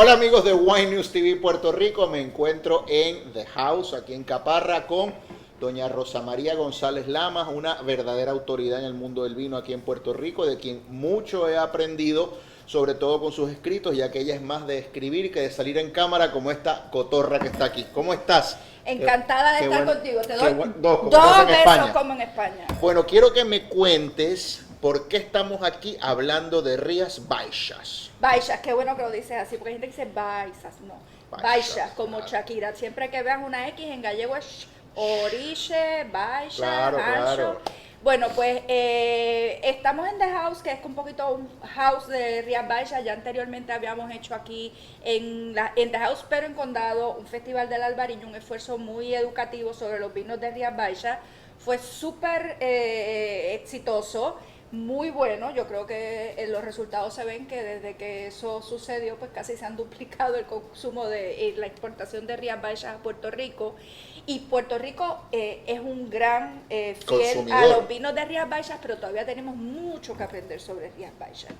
Hola amigos de Wine News TV Puerto Rico, me encuentro en The House, aquí en Caparra, con doña Rosa María González Lamas, una verdadera autoridad en el mundo del vino aquí en Puerto Rico, de quien mucho he aprendido, sobre todo con sus escritos, ya que ella es más de escribir que de salir en cámara, como esta cotorra que está aquí. ¿Cómo estás? Encantada de estar contigo. Te doy dos dos en besos España. como en España. Bueno, quiero que me cuentes por qué estamos aquí hablando de Rías Baixas. Baixas, qué bueno que lo dices así, porque hay gente que dice baixas, no. Baixas, como claro. Shakira. Siempre que veas una X en gallego es oriche, baixa, Claro, ancho. claro. Bueno, pues estamos en The House, que es un poquito un house de Rías Baixas. Ya anteriormente habíamos hecho aquí en The House, pero en Condado, un festival del Albariño, un esfuerzo muy educativo sobre los vinos de Rías Baixas. Fue súper exitoso. Muy bueno, yo creo que los resultados se ven que desde que eso sucedió, pues casi se han duplicado el consumo de la exportación de Rías Baixas a Puerto Rico. Y Puerto Rico es un gran fiel Consumidor a los vinos de Rías Baixas, pero todavía tenemos mucho que aprender sobre Rías Baixas.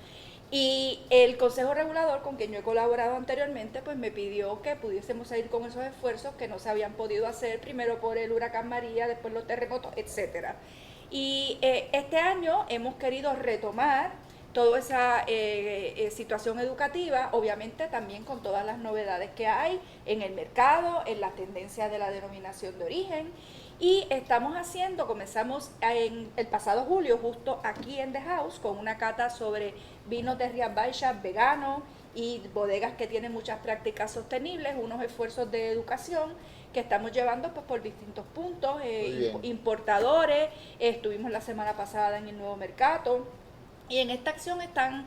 Y el Consejo Regulador, con quien yo he colaborado anteriormente, pues me pidió que pudiésemos seguir con esos esfuerzos que no se habían podido hacer, primero por el huracán María, después los terremotos, etcétera. Y este año hemos querido retomar toda esa situación educativa, obviamente también con todas las novedades que hay en el mercado, en las tendencias de la denominación de origen. Y comenzamos el pasado julio, justo aquí en The House, con una cata sobre vinos de Rías Baixas veganos y bodegas que tienen muchas prácticas sostenibles, unos esfuerzos de educación que estamos llevando pues por distintos puntos, importadores, estuvimos la semana pasada en el Nuevo Mercado, y en esta acción están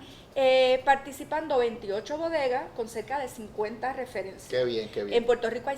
participando 28 bodegas con cerca de 50 referencias. Qué bien, qué bien. En Puerto Rico hay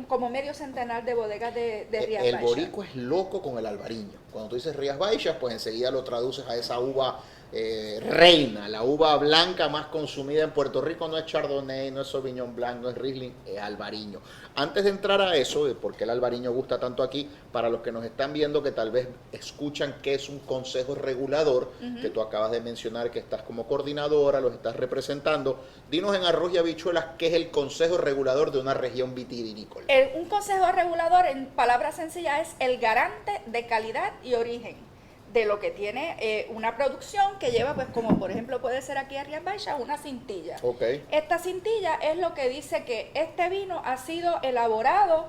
como medio centenar de bodegas de Rías Baixas. El boricua es loco con el albariño. Cuando tú dices Rías Baixas, pues enseguida lo traduces a esa uva reina, la uva blanca más consumida en Puerto Rico. No es Chardonnay, no es Sauvignon Blanc, no es Riesling, es albariño. Antes de entrar a eso, de por qué el albariño gusta tanto aquí, para los que nos están viendo que tal vez escuchan que es un consejo regulador, que tú acabas de mencionar que estás como coordinadora, los estás representando, dinos en arroz y habichuelas qué es el consejo regulador de una región vitivinícola. Un consejo regulador, en palabras sencillas, es el garante de calidad y origen de lo que tiene una producción que lleva, pues como por ejemplo puede ser aquí a Rías Baixas, una cintilla. Okay. Esta cintilla es lo que dice que este vino ha sido elaborado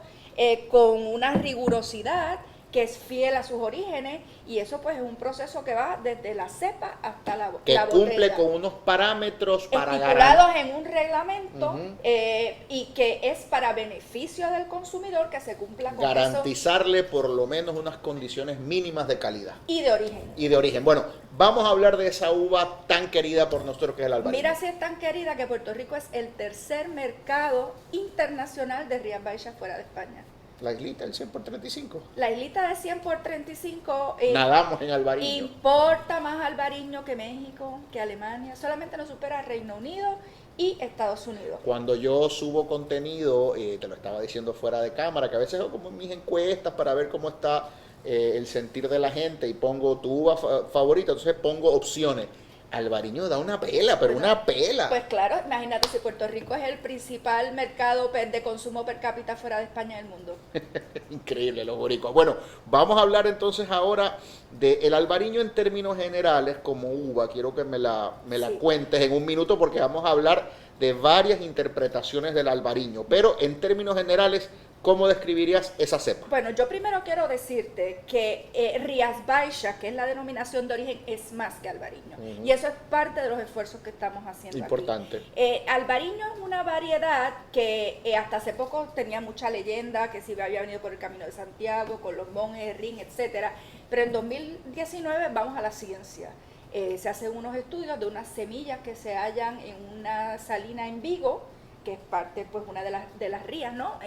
con una rigurosidad que es fiel a sus orígenes, y eso pues es un proceso que va desde la cepa hasta la botella. Que cumple con unos parámetros para estipulados en un reglamento y que es para beneficio del consumidor que se cumpla con garantizarle eso, por lo menos unas condiciones mínimas de calidad. Y de origen. Y de origen. Bueno, vamos a hablar de esa uva tan querida por nosotros que es el albariño. Mira si es tan querida que Puerto Rico es el tercer mercado internacional de Rías Baixas fuera de España. La islita del 100 por 35. La islita de 100 por 35 nadamos en albariño. Importa más albariño que México, que Alemania. Solamente nos supera Reino Unido y Estados Unidos. Cuando yo subo contenido, te lo estaba diciendo fuera de cámara, que a veces hago como mis encuestas para ver cómo está el sentir de la gente, y pongo tu uva favorita, entonces pongo opciones. Albariño da una pela, pero una pela. Pues claro, imagínate, si Puerto Rico es el principal mercado de consumo per cápita fuera de España del mundo. Increíble los boricuas. Bueno, vamos a hablar entonces ahora del albariño en términos generales como uva. Quiero que me la cuentes en un minuto, porque vamos a hablar de varias interpretaciones del albariño. Pero en términos generales, ¿cómo describirías esa cepa? Bueno, yo primero quiero decirte que Rías Baixas, que es la denominación de origen, es más que albariño. Y eso es parte de los esfuerzos que estamos haciendo. Importante. Aquí. Albariño es una variedad que hasta hace poco tenía mucha leyenda, que si había venido por el Camino de Santiago, con los monjes, Rin, etcétera. Pero en 2019 vamos a la ciencia. Se hacen unos estudios de unas semillas que se hallan en una salina en Vigo, que es parte, pues, una de las rías, ¿no?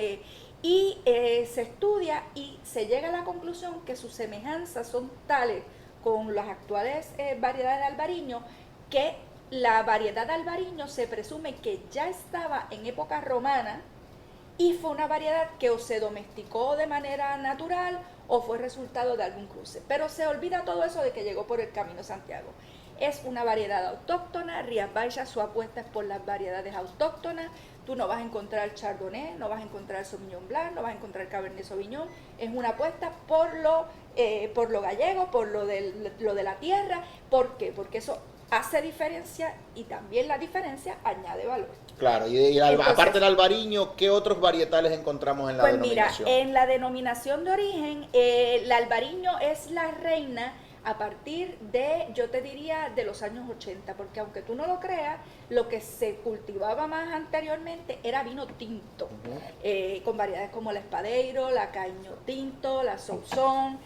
Y se estudia y se llega a la conclusión que sus semejanzas son tales con las actuales variedades de albariño, que la variedad de albariño se presume que ya estaba en época romana y fue una variedad que o se domesticó de manera natural o fue resultado de algún cruce. Pero se olvida todo eso de que llegó por el Camino de Santiago. es una variedad autóctona. Rías Baixas, su apuesta es por las variedades autóctonas. Tú no vas a encontrar Chardonnay, no vas a encontrar Sauvignon Blanc, no vas a encontrar Cabernet Sauvignon. Es una apuesta por lo gallego, por lo de la tierra. ¿Por qué? Porque eso hace diferencia y también la diferencia añade valor. Claro, entonces, aparte del albariño, ¿qué otros varietales encontramos en la denominación? Pues mira, en la denominación de origen, el albariño es la reina a partir de, yo te diría, de los años 80, porque aunque tú no lo creas, lo que se cultivaba más anteriormente era vino tinto, con variedades como la Espadeiro, la Caño Tinto, la Sauzón.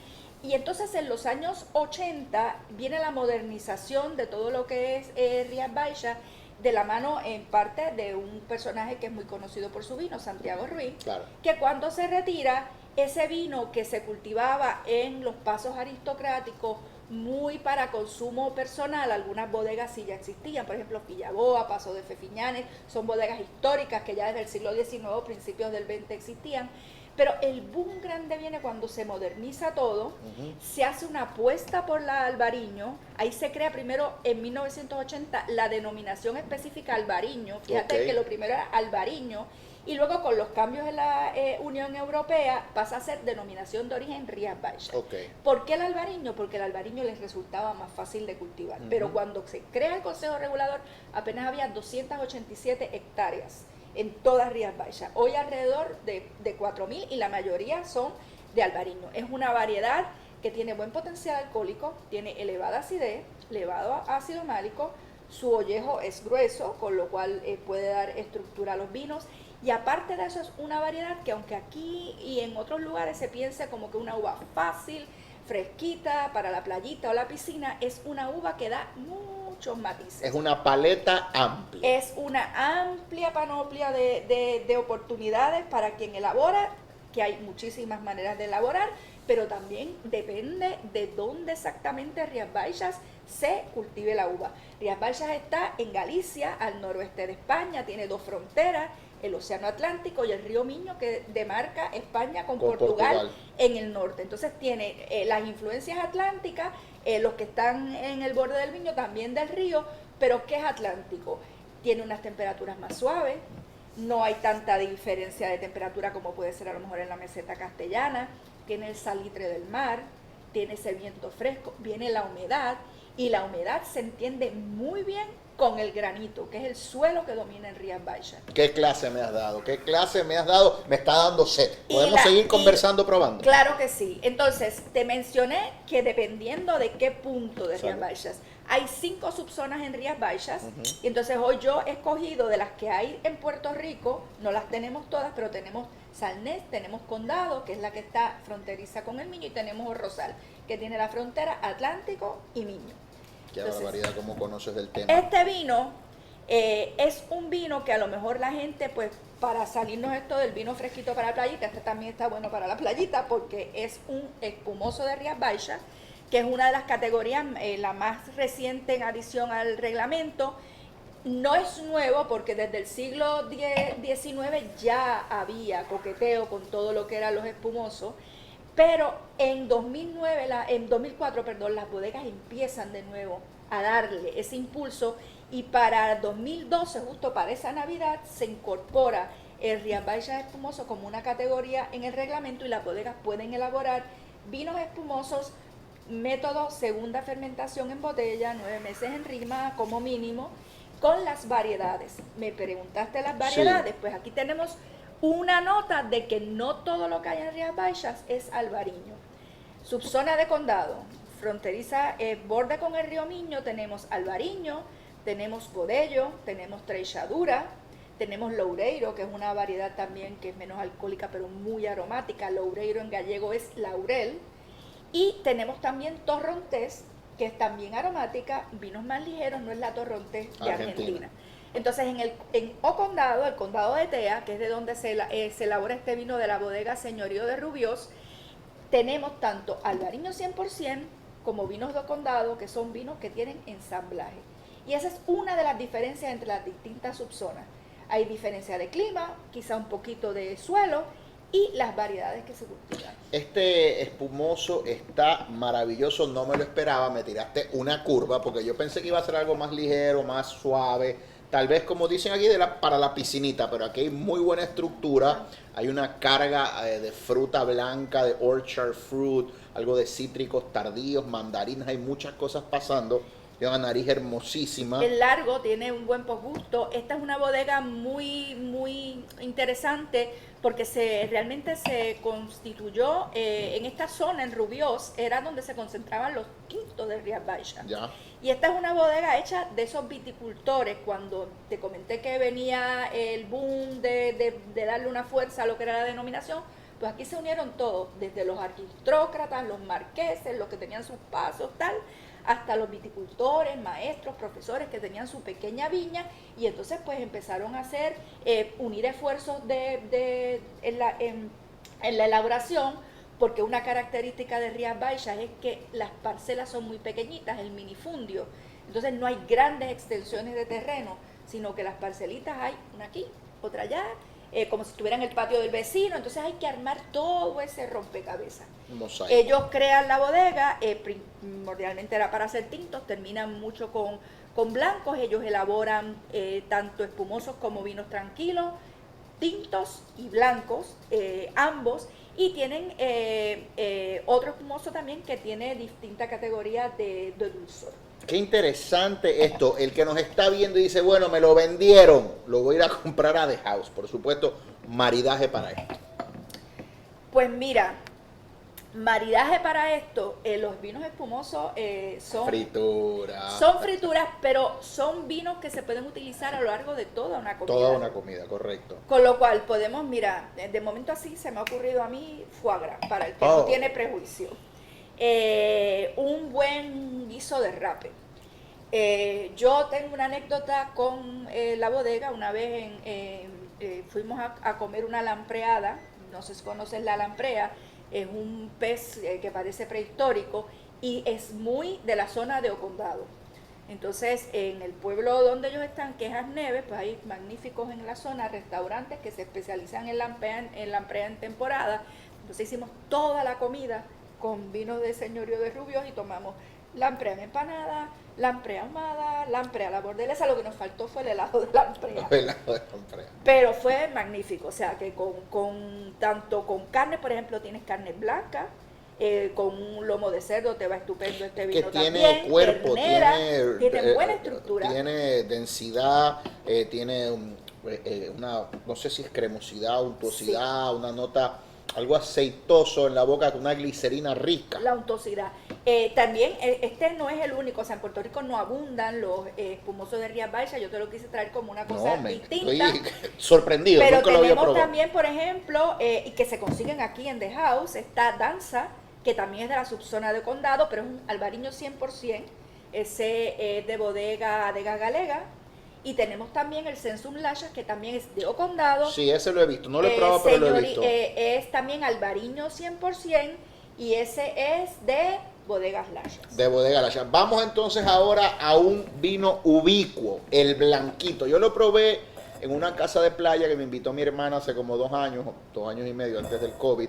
Y entonces en los años 80 viene la modernización de todo lo que es Rías Baixas, de la mano en parte de un personaje que es muy conocido por su vino, Santiago Ruiz, claro, que cuando se retira, ese vino que se cultivaba en los pasos aristocráticos, muy para consumo personal, algunas bodegas sí ya existían, por ejemplo Villaboa, Paso de Fefiñanes, son bodegas históricas que ya desde el siglo XIX, principios del XX existían, pero el boom grande viene cuando se moderniza todo, se hace una apuesta por la albariño, ahí se crea primero en 1980 la denominación específica albariño, fíjate que lo primero era albariño, y luego con los cambios en la Unión Europea pasa a ser denominación de origen Rías Baixas. ¿Por qué el albariño? Porque el albariño les resultaba más fácil de cultivar, pero cuando se crea el Consejo Regulador apenas había 287 hectáreas en todas Rías Baixas. Hoy alrededor de 4.000 y la mayoría son de albariño. Es una variedad que tiene buen potencial alcohólico, tiene elevada acidez, elevado ácido málico, su ollejo es grueso, con lo cual puede dar estructura a los vinos. Y aparte de eso es una variedad que aunque aquí y en otros lugares se piensa como que una uva fácil, fresquita, para la playita o la piscina, es una uva que da muchos matices. Es una paleta amplia. Es una amplia panoplia de oportunidades para quien elabora, que hay muchísimas maneras de elaborar, pero también depende de dónde exactamente Rías Baixas se cultive la uva. Rías Baixas está en Galicia, al noroeste de España, tiene dos fronteras, el Océano Atlántico y el río Miño, que demarca España con Portugal en el norte. Entonces tiene las influencias atlánticas, los que están en el borde del Miño, también del río, pero ¿qué es Atlántico? Tiene unas temperaturas más suaves, no hay tanta diferencia de temperatura como puede ser a lo mejor en la meseta castellana, tiene el salitre del mar, tiene ese viento fresco, viene la humedad, y la humedad se entiende muy bien con el granito, que es el suelo que domina en Rías Baixas. ¿Qué clase me has dado? ¿Qué clase me has dado? Me está dando sed. ¿Podemos seguir conversando, probando? Claro que sí. Entonces, te mencioné que dependiendo de qué punto de Rías Baixas, hay 5 subzonas en Rías Baixas, y entonces hoy yo he escogido de las que hay en Puerto Rico, no las tenemos todas, pero tenemos Salnés, tenemos Condado, que es la que está fronteriza con el Miño, y tenemos Rosal, que tiene la frontera Atlántico y Miño. Qué barbaridad, ¿cómo conoces del tema? Este vino es un vino que a lo mejor la gente, pues, para salirnos esto del vino fresquito para la playita, este también está bueno para la playita porque es un espumoso de Rías Baixas, que es una de las categorías, la más reciente en adición al reglamento. No es nuevo porque desde el siglo XIX ya había coqueteo con todo lo que eran los espumosos, pero en 2004, las bodegas empiezan de nuevo a darle ese impulso, y para 2012, justo para esa Navidad, se incorpora el Rías Baixas espumoso como una categoría en el reglamento, y las bodegas pueden elaborar vinos espumosos, método segunda fermentación en botella, 9 meses en rima como mínimo, con las variedades. Me preguntaste las variedades, sí. Pues aquí tenemos una nota de que no todo lo que hay en Rías Baixas es albariño. Subzona de Condado, fronteriza, borde con el río Miño, tenemos albariño, tenemos godello, tenemos treixadura, tenemos loureiro, que es una variedad también que es menos alcohólica pero muy aromática. Loureiro en gallego es laurel. Y tenemos también torrontés, que es también aromática, vinos más ligeros, no es la torrontés de Argentina. Entonces en O Condado, el condado de Tea, que es de donde se elabora este vino de la bodega Señorío de Rubiós, tenemos tanto albariño 100% como vinos de Condado, que son vinos que tienen ensamblaje. Y esa es una de las diferencias entre las distintas subzonas. Hay diferencia de clima, quizá un poquito de suelo, y las variedades que se cultivan. Este espumoso está maravilloso, no me lo esperaba, me tiraste una curva porque yo pensé que iba a ser algo más ligero, más suave, tal vez como dicen aquí para la piscinita, pero aquí hay muy buena estructura, hay una carga de fruta blanca, de orchard fruit, algo de cítricos tardíos, mandarinas, hay muchas cosas pasando. Tiene una nariz hermosísima. El largo tiene un buen posgusto. Esta es una bodega muy interesante porque realmente se constituyó en esta zona, en Rubiós, era donde se concentraban los quintos de Rías Baixas. Ya. Y esta es una bodega hecha de esos viticultores. Cuando te comenté que venía el boom de darle una fuerza a lo que era la denominación, pues aquí se unieron todos, desde los aristócratas, los marqueses, los que tenían sus pasos, tal, hasta los viticultores, maestros, profesores que tenían su pequeña viña, y entonces pues empezaron a hacer, unir esfuerzos en la elaboración, porque una característica de Rías Baixas es que las parcelas son muy pequeñitas, el minifundio, entonces no hay grandes extensiones de terreno, sino que las parcelitas hay una aquí, otra allá, como si estuvieran en el patio del vecino, entonces hay que armar todo ese rompecabezas. Mosaico. Ellos crean la bodega, primordialmente era para hacer tintos, terminan mucho con blancos, ellos elaboran tanto espumosos como vinos tranquilos, tintos y blancos, ambos, y tienen otro espumoso también que tiene distintas categorías de dulzor. Qué interesante esto. El que nos está viendo y dice, bueno, me lo vendieron, lo voy a ir a comprar a The House. Por supuesto, maridaje para esto. Pues mira, maridaje para esto, los vinos espumosos son frituras. Son frituras, pero son vinos que se pueden utilizar a lo largo de toda una comida. Toda una comida, correcto. Con lo cual podemos, mira, de momento así se me ha ocurrido a mí foie gras, para el que no tiene prejuicio. Un buen guiso de rape. Yo tengo una anécdota con la bodega. Una vez fuimos a comer una lampreada, no sé si conoces la lamprea, es un pez que parece prehistórico y es muy de la zona de Ocondado. Entonces, en el pueblo donde ellos están, que es Asneves, pues hay magníficos en la zona restaurantes que se especializan en lamprea en temporada. Entonces hicimos toda la comida con vinos de señorío de Rubiós y tomamos lamprea en empanada, lamprea ahumada, lamprea a la bordelaza. Lo que nos faltó fue el helado de lamprea. El helado de lamprea. Pero fue magnífico, o sea que tanto con carne, por ejemplo, tienes carne blanca, con un lomo de cerdo te va estupendo este vino que tiene también, cuerpo, ternera, tiene buena estructura. Tiene densidad, tiene una, no sé si es cremosidad, untuosidad, sí. Una nota, algo aceitoso en la boca, con una glicerina rica. La untuosidad. También, este no es el único, o sea, en Puerto Rico no abundan los espumosos de Rías Baixas, yo te lo quise traer como una cosa distinta. Estoy sorprendido, pero nunca lo había probado. Tenemos también, por ejemplo, y que se consiguen aquí en The House, está Danza, que también es de la subzona de Condado, pero es un albariño 100%, ese es de bodega de Galega. Y tenemos también el Sensum Lachas, que también es de Ocondado. Sí, ese lo he visto, no lo he probado, pero lo he visto. Es también albariño 100% y ese es de Bodegas Lachas. De Bodegas Lachas. Vamos entonces ahora a un vino ubicuo, el blanquito. Yo lo probé en una casa de playa que me invitó mi hermana hace como 2 años y medio antes del COVID.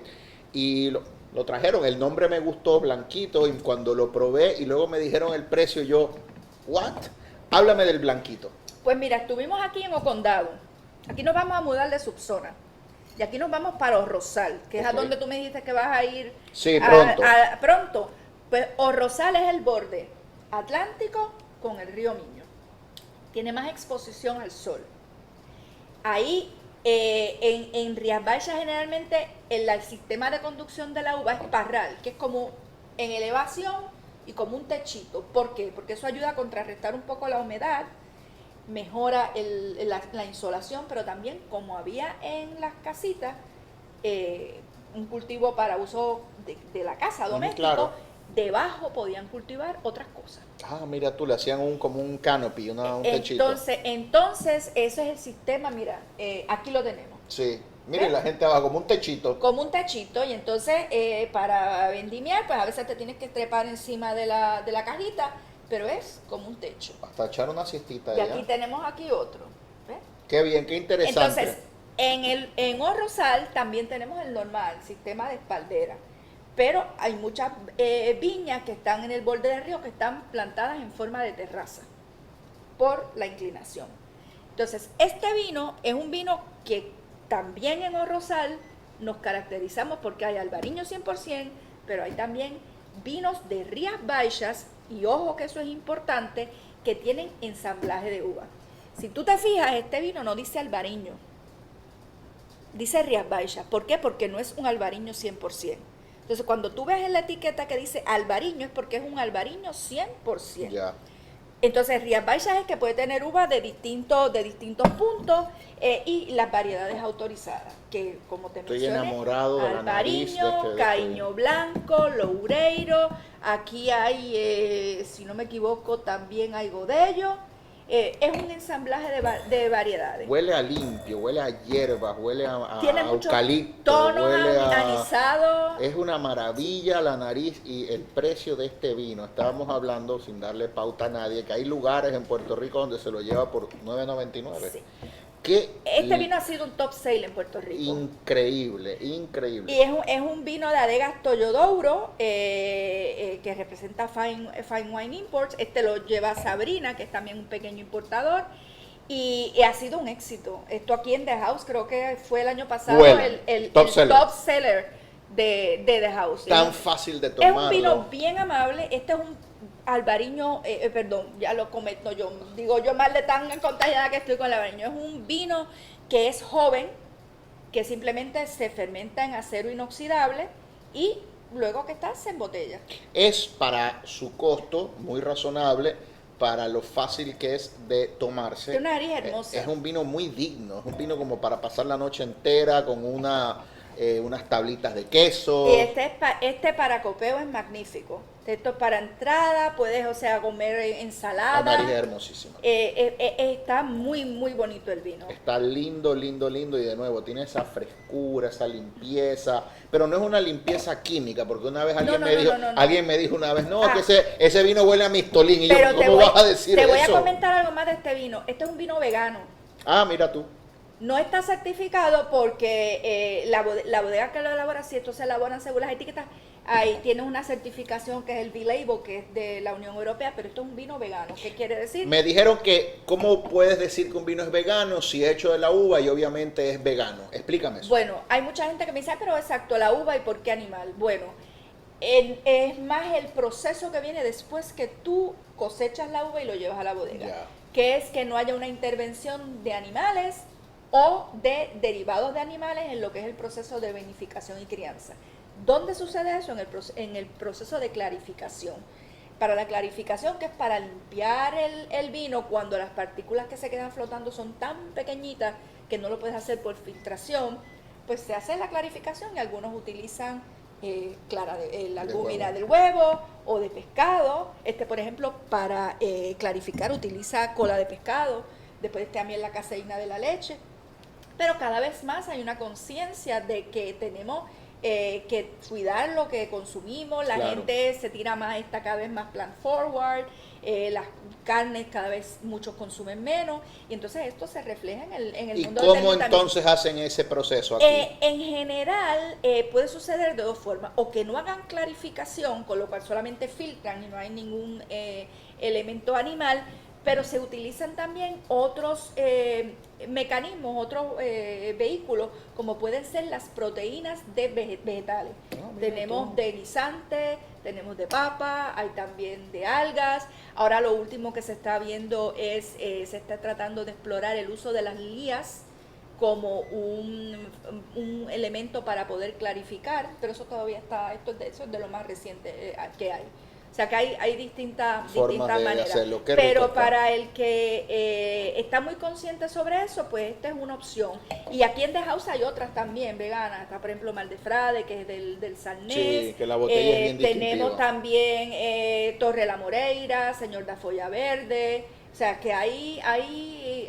Y lo trajeron, el nombre me gustó, blanquito, y cuando lo probé y luego me dijeron el precio, yo, ¿what? Háblame del blanquito. Pues mira, estuvimos aquí en Ocondado. Aquí nos vamos a mudar de subzona. Y aquí nos vamos para Orrosal, que es a donde tú me dijiste que vas a ir. Sí, pronto. Pronto. Pues Orrosal es el borde atlántico con el río Miño. Tiene más exposición al sol. Ahí, en Rías Baixas, generalmente, el sistema de conducción de la uva es parral, que es como en elevación y como un techito. ¿Por qué? Porque eso ayuda a contrarrestar un poco la humedad, mejora la insolación, pero también, como había en las casitas un cultivo para uso de la casa doméstico, claro, debajo podían cultivar otras cosas. Ah, mira tú, le hacían como un canopy, un techito. Entonces, ese es el sistema, mira, aquí lo tenemos. Sí, mire, la gente abajo, como un techito. Como un techito, y entonces para vendimiar, pues a veces te tienes que trepar encima de la cajita, pero es como un techo. Hasta echar una siestita. Y aquí tenemos otro. ¿Ves? Qué bien, qué interesante. Entonces, En O Rosal también tenemos el normal, el sistema de espaldera, pero hay muchas viñas que están en el borde del río que están plantadas en forma de terraza por la inclinación. Entonces, este vino es un vino que también en O Rosal nos caracterizamos porque hay albariño 100%, pero hay también vinos de Rías Baixas, y ojo que eso es importante, que tienen ensamblaje de uva. Si tú te fijas, este vino no dice albariño, dice Rías Baixas. ¿Por qué? Porque no es un albariño 100%. Entonces, cuando tú ves en la etiqueta que dice albariño, es porque es un albariño 100%. Ya. Entonces, Rías Baixas es que puede tener uvas de distintos puntos y las variedades autorizadas, que como te Estoy mencioné, enamorado de la nariz de albariño, caíño blanco, loureiro, aquí hay, si no me equivoco, también hay godello. Es un ensamblaje de variedades. Huele a limpio, huele a hierbas, huele a Tiene muchos eucalipto, tonos huele a... anisados. Es una maravilla la nariz y el precio de este vino. Estábamos hablando, sin darle pauta a nadie, que hay lugares en Puerto Rico donde se lo lleva por $9.99. Sí. Este vino ha sido un top sale en Puerto Rico. Increíble, increíble. Y es un vino de Adegas Toyodouro, que representa Fine Wine Imports. Este lo lleva Sabrina, que es también un pequeño importador. Y ha sido un éxito. Esto aquí en The House, creo que fue el año pasado el top seller de The House. Tan fácil de tomarlo. Es un vino bien amable. Este es un albariño, perdón, ya lo comento yo, digo yo mal de tan contagiada que estoy con el albariño. Es un vino que es joven, que simplemente se fermenta en acero inoxidable y luego que está se embotella. Es para su costo muy razonable, para lo fácil que es de tomarse. Tiene una nariz hermosa. Es un vino muy digno, es un vino como para pasar la noche entera con unas tablitas de queso. Y este para copeo es magnífico. Esto es para entrada, puedes, o sea, comer ensalada. La nariz es hermosísima. Está muy, muy bonito el vino. Está lindo, lindo, lindo, y de nuevo tiene esa frescura, esa limpieza, pero no es una limpieza química, porque una vez alguien me dijo una vez, que ese vino huele a mistolín, y pero yo, ¿cómo vas a decir eso? Te voy a comentar algo más de este vino. Este es un vino vegano. Ah, mira tú. No está certificado porque la bodega que lo elabora, si esto se elabora según las etiquetas, ahí tiene una certificación que es el B-Label, que es de la Unión Europea, pero esto es un vino vegano. ¿Qué quiere decir? Me dijeron que, ¿cómo puedes decir que un vino es vegano si es hecho de la uva y obviamente es vegano? Explícame eso. Bueno, hay mucha gente que me dice, pero exacto, la uva y por qué animal. Bueno, es más el proceso que viene después que tú cosechas la uva y lo llevas a la bodega, que es que no haya una intervención de animales o de derivados de animales en lo que es el proceso de vinificación y crianza. ¿Dónde sucede eso? En el proceso de clarificación. Para la clarificación, que es para limpiar el vino cuando las partículas que se quedan flotando son tan pequeñitas que no lo puedes hacer por filtración, pues se hace la clarificación y algunos utilizan la albúmina del huevo o de pescado. Por ejemplo, para clarificar utiliza cola de pescado, después también la caseína de la leche. Pero cada vez más hay una conciencia de que tenemos que cuidar lo que consumimos. La gente se tira más, está cada vez más plan forward, las carnes cada vez muchos consumen menos, y entonces esto se refleja en el mundo del ¿Y cómo entonces hacen ese proceso aquí? En general puede suceder de dos formas: o que no hagan clarificación, con lo cual solamente filtran y no hay ningún elemento animal, pero se utilizan también otros mecanismos, otros vehículos, como pueden ser las proteínas de vegetales. Tenemos de guisante, tenemos de papa, hay también de algas. Ahora lo último que se está viendo es, se está tratando de explorar el uso de las lías como un elemento para poder clarificar, pero eso todavía está, eso es de lo más reciente que hay. O sea que hay distintas maneras, pero para el que está muy consciente sobre eso, pues esta es una opción. Y aquí en The House hay otras también veganas. Está por ejemplo Mal de Frade, que es del Sarnés. Sí, que la botella es bien distintiva. Tenemos también Torre la Moreira, Señor da Folla Verde. O sea que hay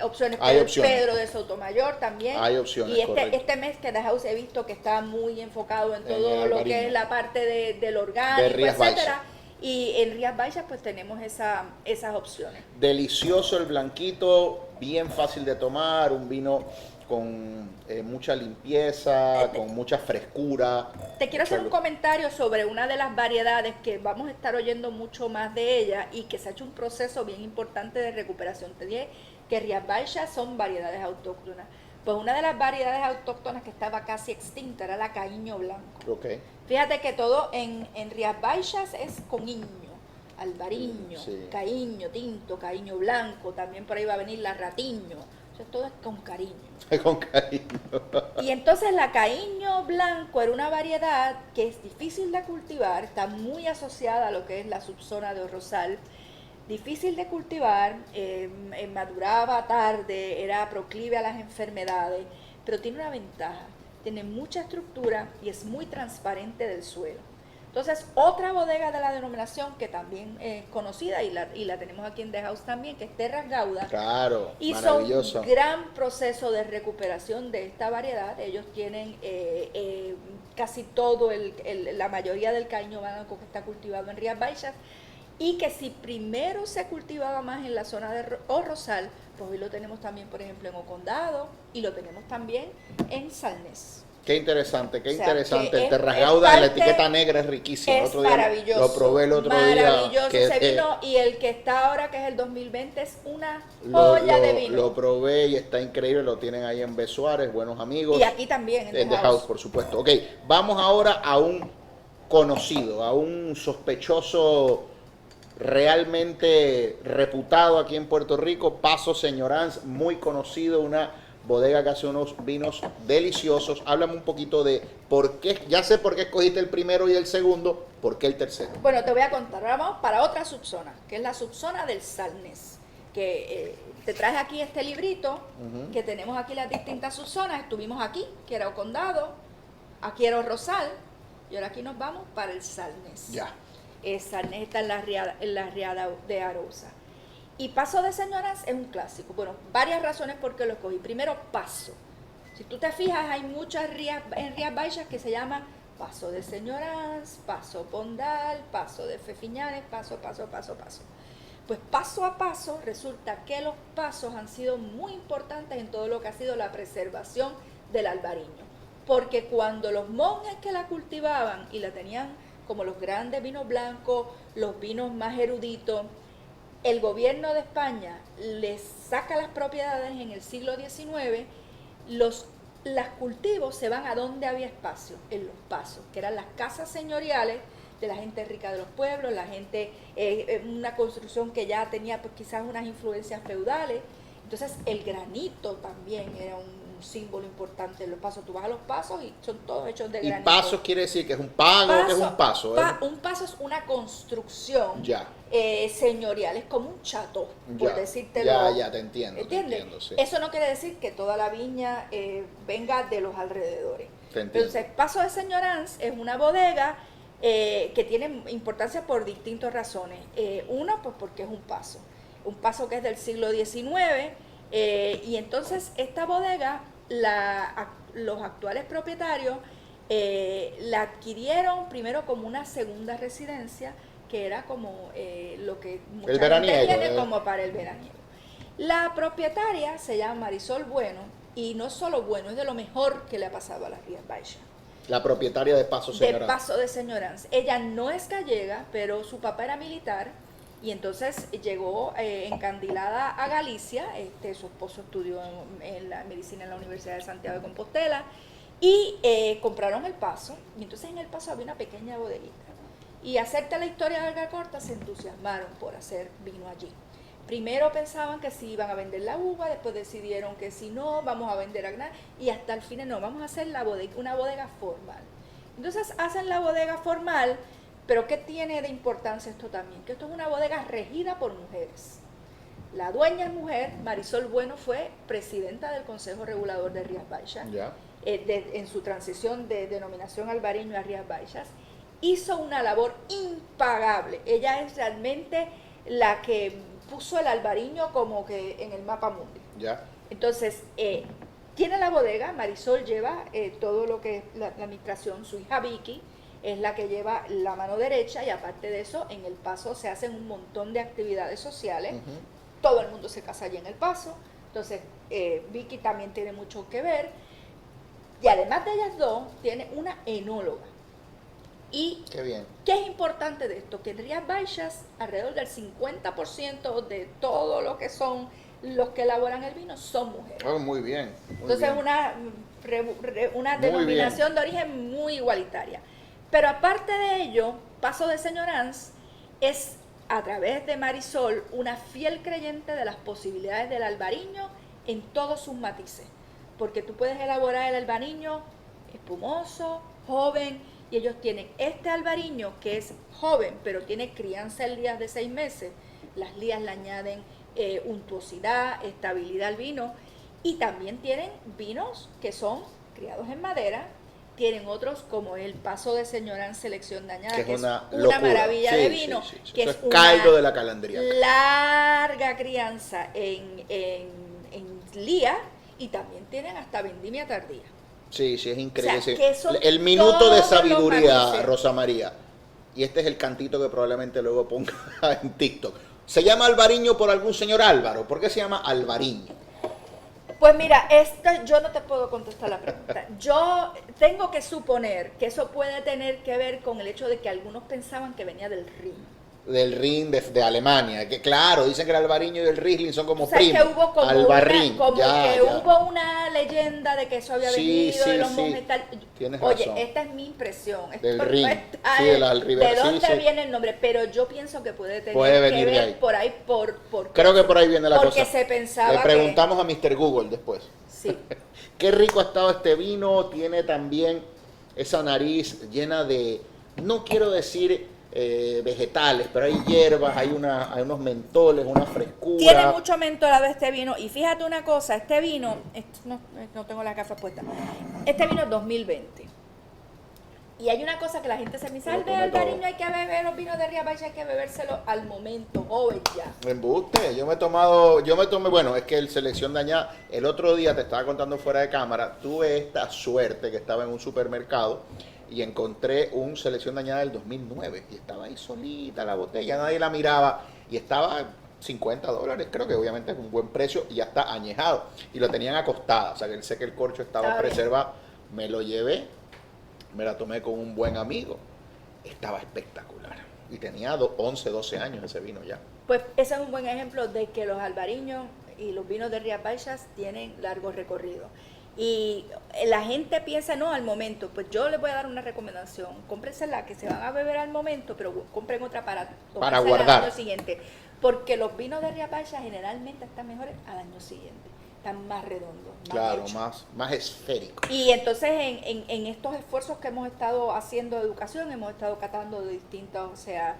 opciones. Pedro de Sotomayor también. Hay opciones, y este mes que The House he visto que está muy enfocado en todo lo que es la parte del orgánico, etcétera. Y en Rías Baixas pues tenemos esas opciones. Delicioso el blanquito, bien fácil de tomar, un vino con mucha limpieza, con mucha frescura. Te quiero hacer un comentario sobre una de las variedades que vamos a estar oyendo mucho más de ella y que se ha hecho un proceso bien importante de recuperación. Te dije que Rías Baixas son variedades autóctonas. Pues una de las variedades autóctonas que estaba casi extinta era la caíño blanco. Okay. Fíjate que todo en Rías Baixas es con iño, albariño, Sí. caíño tinto, caíño blanco, también por ahí va a venir la ratiño. O sea, todo es con cariño. Con cariño. Y entonces la caíño blanco era una variedad que es difícil de cultivar, está muy asociada a lo que es la subzona de Rosal, difícil de cultivar, maduraba tarde, era proclive a las enfermedades, pero tiene una ventaja, tiene mucha estructura y es muy transparente del suelo. Entonces, otra bodega de la denominación que también es conocida y la tenemos aquí en The House también, que es Terras Gauda. Claro, Hizo maravilloso. un gran proceso de recuperación de esta variedad. Ellos tienen casi todo, la mayoría del caíño blanco que está cultivado en Rías Baixas, y que si primero se cultivaba más en la zona de Rosal, pues hoy lo tenemos también, por ejemplo, en Ocondado y lo tenemos también en Salnés. Qué interesante, qué O sea, interesante. que El es Terras Gauda, la parte- etiqueta negra es riquísima. Es Otro día maravilloso. lo probé el otro día. Maravilloso que, ese vino, y el que está ahora, que es el 2020, es una lo, joya de lo- vino. lo probé y está increíble. Lo tienen ahí en B. Suárez, buenos amigos. Y aquí también, En The House, por supuesto. Ok, vamos ahora a un conocido, a un sospechoso realmente reputado aquí en Puerto Rico, Paso Señoranz, muy conocido, una bodega que hace unos vinos deliciosos. Háblame un poquito de por qué, ya sé por qué escogiste el primero y el segundo, ¿por qué el tercero? Bueno, te voy a contar. Ahora vamos para otra subzona, que es la subzona del Salnés. Que te traje aquí este librito, que tenemos aquí las distintas subzonas. Estuvimos aquí, que era Ocondado, aquí era Rosal, y ahora aquí nos vamos para el Salnés. Ya. Salnés está en la riada de Arousa. Y Paso de Señoranz es un clásico. Bueno, varias razones por qué lo escogí. Primero, Paso. Si tú te fijas, hay muchas rías en Rías Baixas que se llaman Paso de Señoranz, Paso Pondal, Paso de Fefiñanes, Paso. Pues paso a paso resulta que los pasos han sido muy importantes en todo lo que ha sido la preservación del albariño. Porque cuando los monjes que la cultivaban y la tenían como los grandes vinos blancos, los vinos más eruditos, el gobierno de España les saca las propiedades en el siglo XIX, los cultivos se van a donde había espacio, en los pasos, que eran las casas señoriales de la gente rica de los pueblos, la gente, una construcción que ya tenía pues, quizás unas influencias feudales. Entonces el granito también era un símbolo importante en los pasos. Tú vas a los pasos y son todos hechos de ¿Y granito. pasos quiere decir que es un pago, que es un paso? Un paso es una construcción Ya. Señorial, es como un chateau, por Ya, decírtelo. ya, te entiendo. ¿Entiendes? Te entiendo, sí. Eso no quiere decir que toda la viña venga de los alrededores. Te entiendo. Entonces, Paso de Señoranz es una bodega que tiene importancia por distintas razones. Uno, pues porque es un paso que es del siglo XIX, y entonces esta bodega, los actuales propietarios la adquirieron primero como una segunda residencia, que era como lo que mucha El gente veraniego, tiene como para el veraniego. La propietaria se llama Marisol Bueno, y no solo bueno, es de lo mejor que le ha pasado a las Rías Baixas. La propietaria de Paso De Señoranz. Paso de Señoranz. Ella no es gallega, pero su papá era militar, y entonces llegó encandilada a Galicia. Su esposo estudió en la medicina en la Universidad de Santiago de Compostela, y compraron el Paso, y entonces en el Paso había una pequeña bodeguita. Y hacerte la historia larga corta, se entusiasmaron por hacer vino allí. Primero pensaban que sí iban a vender la uva, después decidieron que si no, vamos a vender a y hasta el final no, vamos a hacer una bodega formal. Entonces hacen la bodega formal, pero ¿qué tiene de importancia esto también? Que esto es una bodega regida por mujeres. La dueña es mujer. Marisol Bueno fue presidenta del Consejo Regulador de Rías Baixas, Ya. en su transición de denominación albariño a Rías Baixas. Hizo una labor impagable. Ella es realmente la que puso el albariño como que en el mapa mundi. Ya. Entonces, tiene la bodega. Marisol lleva todo lo que es la administración. Su hija Vicky es la que lleva la mano derecha, y aparte de eso, en el Paso se hacen un montón de actividades sociales. Todo el mundo se casa allí en el Paso, Entonces, Vicky también tiene mucho que ver. Y además de ellas dos, tiene una enóloga. Y Qué bien. ¿qué es importante de esto? Que en Rías Baixas, alrededor del 50% de todo lo que son los que elaboran el vino son mujeres. Oh, muy bien. Muy Entonces bien. una Muy denominación bien. de origen muy igualitaria. Pero aparte de ello, Paso de Señorans es, a través de Marisol, una fiel creyente de las posibilidades del albariño en todos sus matices. Porque tú puedes elaborar el albariño espumoso, joven, y ellos tienen este albariño que es joven, pero tiene crianza en lías de 6 meses. Las lías le añaden untuosidad, estabilidad al vino, y también tienen vinos que son criados en madera. Tienen otros como el Paso de Señorán Selección Dañada, Que que es es una una locura. maravilla Sí, de sí, vino, sí, sí. que Eso es es caldo una de la calandria. larga crianza en lía, y también tienen hasta vendimia tardía. Sí, sí, es increíble. O sea, Sí. que son El minuto de todos los sabiduría, matices. Rosa María. Y este es el cantito que probablemente luego ponga en TikTok. ¿Se llama Alvariño por algún señor Álvaro? ¿Por qué se llama Alvariño? Pues mira, yo no te puedo contestar la pregunta. Yo tengo que suponer que eso puede tener que ver con el hecho de que algunos pensaban que venía del Rin. Del Rin de Alemania. Que claro, dicen que el Alvariño y el Riesling son como O sea, primos. que hubo como Albarrín, como ya, que ya. hubo una leyenda de que eso había Sí, venido sí, de los sí. monjes tal. Tienes Oye, razón. esta es mi impresión. Esto Del no Rin. está Sí, de la Ribera. de Sí, dónde sí. viene el nombre, pero yo pienso que puede tener Puede que venir de ver ahí. por ahí Creo que por ahí viene la porque cosa. se pensaba Le preguntamos a Mr. Google después. sí. Qué rico ha estado este vino. Tiene también esa nariz llena de, no quiero decir vegetales, pero hay hierbas, hay unos mentoles, una frescura. Tiene mucho mentolado este vino. Y fíjate una cosa, este vino, no tengo las gafas puestas, este vino es 2020. Y hay una cosa que la gente se me dice, Lo al tome albariño todo. hay que beber los vinos de Rías Baixas, hay que bebérselo al momento, joven ya. Embuste, bueno, es que el Selección Dañada, el otro día te estaba contando fuera de cámara, tuve esta suerte que estaba en un supermercado y encontré un Selección Dañada del 2009 y estaba ahí solita la botella, nadie la miraba y estaba $50, creo que obviamente es un buen precio y ya está añejado y lo tenían acostada, o sea que sé que el corcho estaba Está bien. preservado, me lo llevé, me la tomé con un buen amigo, estaba espectacular y tenía 11, 12 años ese vino ya. Pues ese es un buen ejemplo de que los albariños y los vinos de Rías Baixas tienen largo recorrido. Y la gente piensa, no, al momento, pues yo les voy a dar una recomendación, cómprense la que se van a beber al momento, pero compren otra para tomársela guardar. al año siguiente, porque los vinos de Rías Baixas generalmente están mejores al año siguiente, están más redondos, más Claro, hechos. más esférico. Y entonces en estos esfuerzos que hemos estado haciendo de educación, hemos estado catando de distintas, o sea,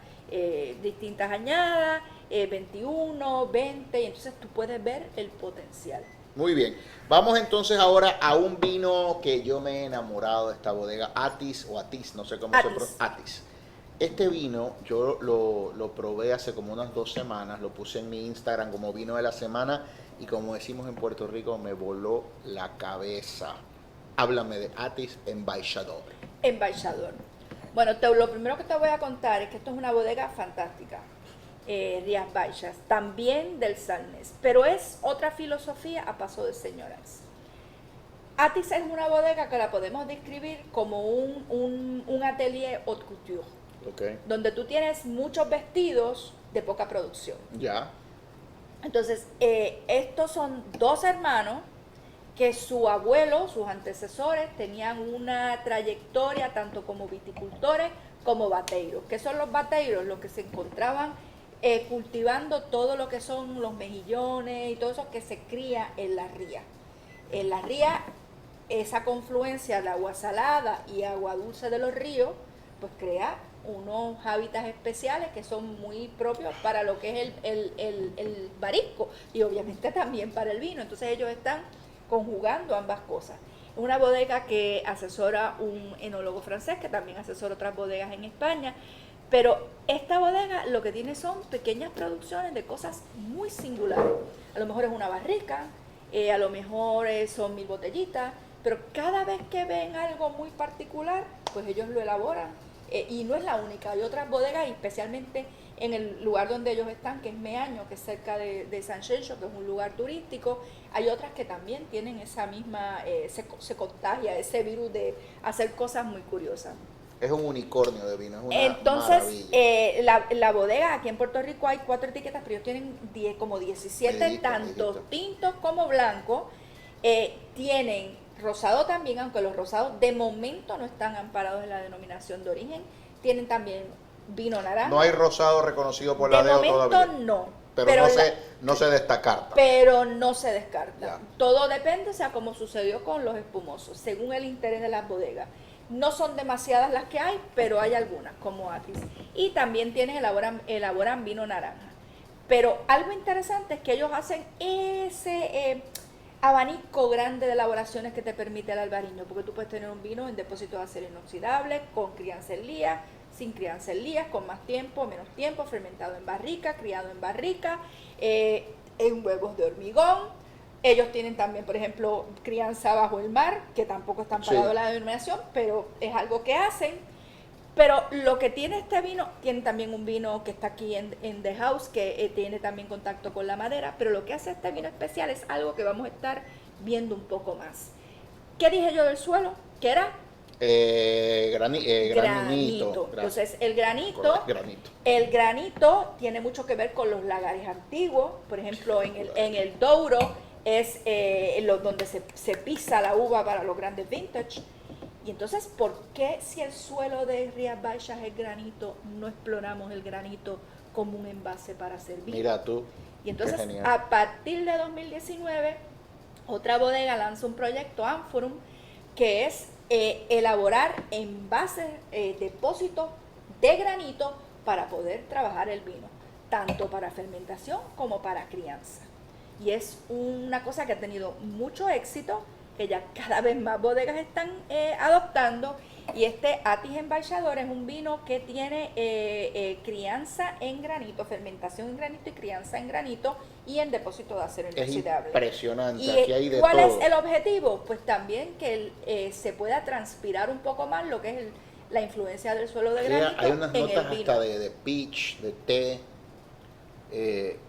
distintas añadas, 21, 20, y entonces tú puedes ver el potencial. Muy bien. Vamos entonces ahora a un vino que yo me he enamorado de esta bodega, Atis o Atis, no sé cómo se Atis. pronuncia. Atis. Este vino yo lo probé hace como unas 2 semanas, lo puse en mi Instagram como vino de la semana y como decimos en Puerto Rico, me voló la cabeza. Háblame de Atis Embaixador. Embaixador. Bueno, lo primero que te voy a contar es que esto es una bodega fantástica, Rías Baixas, también del Salnés, pero es otra filosofía a paso de señoras. Atis es una bodega que la podemos describir como un atelier haute couture, Ok. donde tú tienes muchos vestidos de poca producción. Ya. Entonces, estos son dos hermanos que su abuelo, sus antecesores, tenían una trayectoria tanto como viticultores como bateiros. ¿Qué son los bateiros? Los que se encontraban cultivando todo lo que son los mejillones y todo eso que se cría en la ría. En la ría, esa confluencia de agua salada y agua dulce de los ríos, pues crea unos hábitats especiales que son muy propios para lo que es el marisco y obviamente también para el vino. Entonces ellos están conjugando ambas cosas. Es una bodega que asesora un enólogo francés que también asesora otras bodegas en España, pero esta bodega lo que tiene son pequeñas producciones de cosas muy singulares. A lo mejor es una barrica, a lo mejor son 1000 botellitas, pero cada vez que ven algo muy particular, pues ellos lo elaboran. Y no es la única, hay otras bodegas, especialmente en el lugar donde ellos están, que es Meaño, que es cerca de San Xenxo, que es un lugar turístico. Hay otras que también tienen esa misma, se contagia ese virus de hacer cosas muy curiosas. Es un unicornio de vino, es una Entonces, maravilla. la bodega, aquí en Puerto Rico hay 4 etiquetas, pero ellos tienen como 17, Medito, tanto medito. tintos como blancos. Tienen rosado también, aunque los rosados de momento no están amparados en la denominación de origen. Tienen también vino naranja. No hay rosado reconocido por de la DEO momento todavía. no. Pero no se descarta. Pero no se descarta. Ya. Todo depende, o sea, como sucedió con los espumosos, según el interés de las bodegas. No son demasiadas las que hay, pero hay algunas, como Atis. Y también tienes, elaboran vino naranja. Pero algo interesante es que ellos hacen ese abanico grande de elaboraciones que te permite el albariño, porque tú puedes tener un vino en depósito de acero inoxidable, con crianza en lías, sin crianza en lías, con más tiempo, menos tiempo, fermentado en barrica, criado en barrica, en huevos de hormigón. Ellos tienen también, por ejemplo, crianza bajo el mar, que tampoco está amparado en la denominación, pero es algo que hacen. Pero lo que tiene este vino, tiene también un vino que está aquí en The House, que tiene también contacto con la madera, pero lo que hace este vino especial es algo que vamos a estar viendo un poco más. ¿Qué dije yo del suelo? ¿Qué era? Granito. Entonces, el granito. Correcto, granito. El granito tiene mucho que ver con los lagares antiguos. Por ejemplo, en el Douro es donde se pisa la uva para los grandes vintage. Y entonces, ¿por qué si el suelo de Rías Baixas es granito, no exploramos el granito como un envase para hacer vino? Mira tú. Y entonces, a partir de 2019, otra bodega lanza un proyecto, Amphorum, que es elaborar envases, depósitos de granito para poder trabajar el vino, tanto para fermentación como para crianza. Y es una cosa que ha tenido mucho éxito, que ya cada vez más bodegas están adoptando. Y este Atis Embaixador es un vino que tiene crianza en granito, fermentación en granito y crianza en granito y en depósito de acero inoxidable. Impresionante, ¿Y aquí hay de cuál todo. es el objetivo? Pues también que se pueda transpirar un poco más lo que es la influencia del suelo de granito Hay unas en notas el vino. hasta de peach, de té.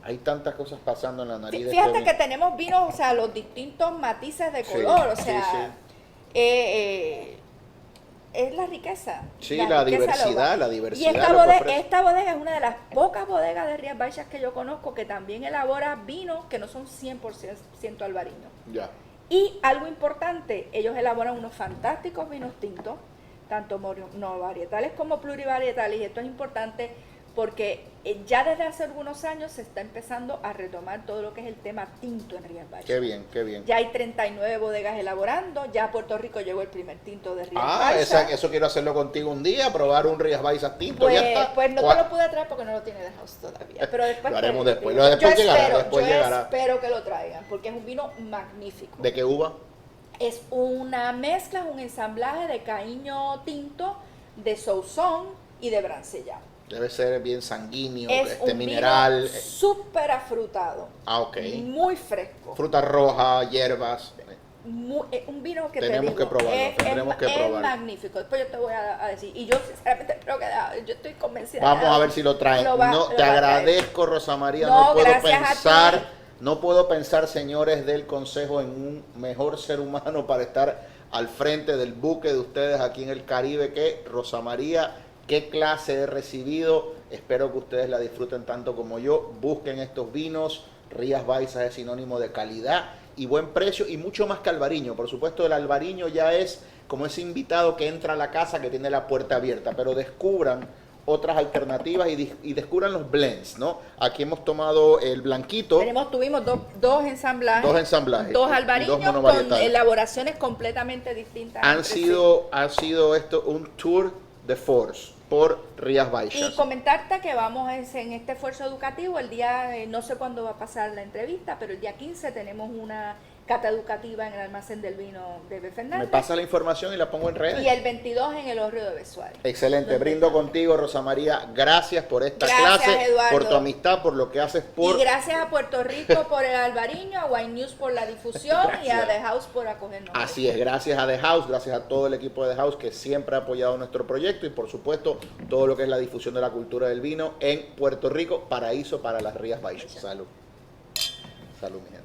Hay tantas cosas pasando en la nariz de Fíjate este que vino. tenemos vinos, o sea, los distintos matices de Sí, color, o sí, sea, sí. Es la riqueza. Sí, la la riqueza diversidad, local. la Y diversidad. esta lo que bodega, ofrece. esta bodega es una de las pocas bodegas de Rías Baixas que yo conozco que también elabora vinos que no son 100% albariños. Ya. Y algo importante, ellos elaboran unos fantásticos vinos tintos, tanto monovarietales como plurivarietales, y esto es importante porque ya desde hace algunos años se está empezando a retomar todo lo que es el tema tinto en Rías Baixas. Qué bien, qué bien. Ya hay 39 bodegas elaborando, ya a Puerto Rico llegó el primer tinto de Rías Baixas. Eso quiero hacerlo contigo un día, probar un Rías Baixas tinto, ya está. Pues no te lo pude traer porque no lo tiene de house todavía, pero después Lo haremos te- después, yo después llegará, espero, después yo llegará. espero que lo traigan, porque es un vino magnífico. ¿De qué uva? Es una mezcla, un ensamblaje de caíño tinto, de sauzón y de brancellao. Debe ser bien sanguíneo, Es un mineral. vino súper afrutado, Ok. muy fresco. Fruta roja, hierbas. Un vino que Tenemos te digo, que probarlo, tendremos que es probarlo. magnífico. Después yo te voy a decir, y yo sinceramente creo que yo estoy convencida. Vamos de a ver si lo traen. lo va- No, lo te va a traer. agradezco, Rosa María. No, No puedo gracias a ti. pensar, no puedo pensar, señores del Consejo, en un mejor ser humano para estar al frente del buque de ustedes aquí en el Caribe que Rosa María. ¿Qué clase he recibido? Espero que ustedes la disfruten tanto como yo. Busquen estos vinos. Rías Baixas es sinónimo de calidad y buen precio y mucho más que albariño. Por supuesto, el albariño ya es como ese invitado que entra a la casa que tiene la puerta abierta, pero descubran otras alternativas y descubran los blends, ¿no? Aquí hemos tomado el blanquito, Tuvimos dos ensamblajes, dos ensamblajes, dos y albariños con monovarietales. elaboraciones completamente distintas. Ha entre sí. sido esto un tour de force por Rías Baixas. Y comentarte que vamos en este esfuerzo educativo, el día, no sé cuándo va a pasar la entrevista, pero el día 15 tenemos una cata educativa en el almacén del vino de B. Me Fernández. pasa la información y la pongo en redes. Y el 22 en el Hórreo de Besuárez. Excelente, brindo contigo, Rosa María. Gracias por esta Gracias, clase, Eduardo. por tu amistad, por lo que haces por... Y gracias a Puerto Rico por el Albariño, a Wine News por la difusión y a Gracias. The House por acogernos. Así es, gracias a The House, gracias a todo el equipo de The House que siempre ha apoyado nuestro proyecto y por supuesto todo lo que es la difusión de la cultura del vino en Puerto Rico, paraíso para las Rías Baixas. Salud. Salud, mi gente.